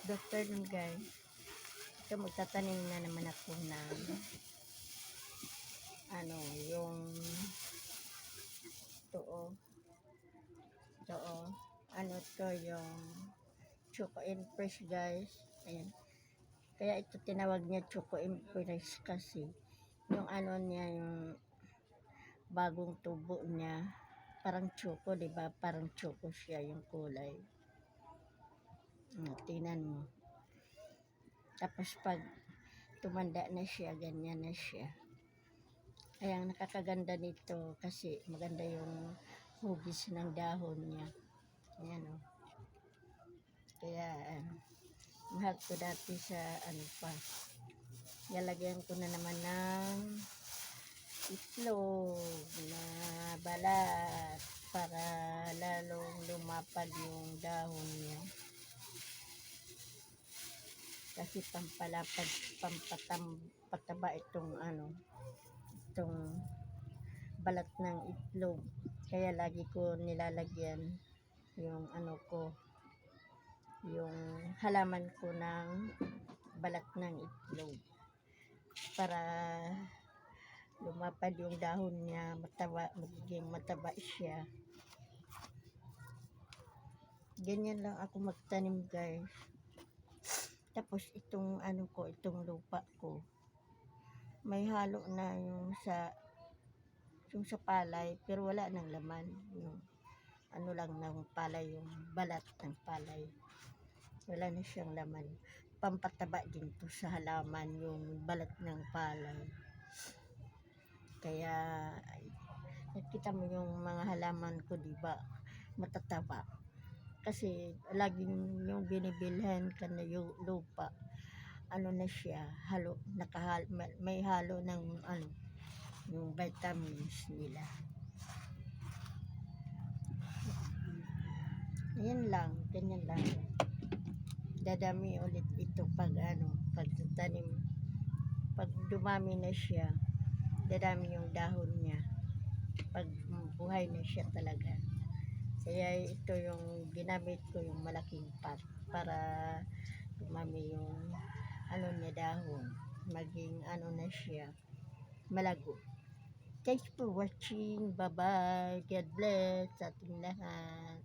Good afternoon guys. Ito magtatanim na naman ako ng yung to yung Choco Impress guys. Ayan. Kaya ito tinawag niya Choco Impress kasi yung niya, yung bagong tubo niya, parang choco, 'di ba? Parang choco siya yung kulay. Tingnan mo. Tapos pag tumanda na siya, ganyan na siya. Kaya ang nakakaganda nito kasi maganda yung hugis ng dahon niya. Ayan o. Kaya mahal ko dati sa Lalagyan ko na naman ng itlog na balat para lalong lumapad yung dahon niya. Kasi pampalapad, pataba itong balat ng itlog. Kaya lagi ko nilalagyan yung yung halaman ko ng balat ng itlog para lumapad yung dahon niya, magiging mataba siya. Ganyan lang ako magtanim guys. Tapos itong itong lupa ko, may halo na yung sa palay, pero wala nang laman. Yung lang ng palay, yung balat ng palay. Wala na siyang laman. Pampataba din to sa halaman, yung balat ng palay. Kaya nakita mo yung mga halaman ko, di ba? Matataba. Kasi laging yung binibilhan ka na yung lupa, na siya, may halo ng yung vitamins nila. Ayan lang, ganyan lang. Dadami ulit ito pag pagtatanim. Pag dumami na siya, dadami yung dahon niya. Pag buhay na siya talaga. Kaya ito yung ginamit ko, yung malaking pot para dumami yung niya dahon. Maging na siya, malago. Thanks for watching. Bye-bye. God bless sa ating lahat.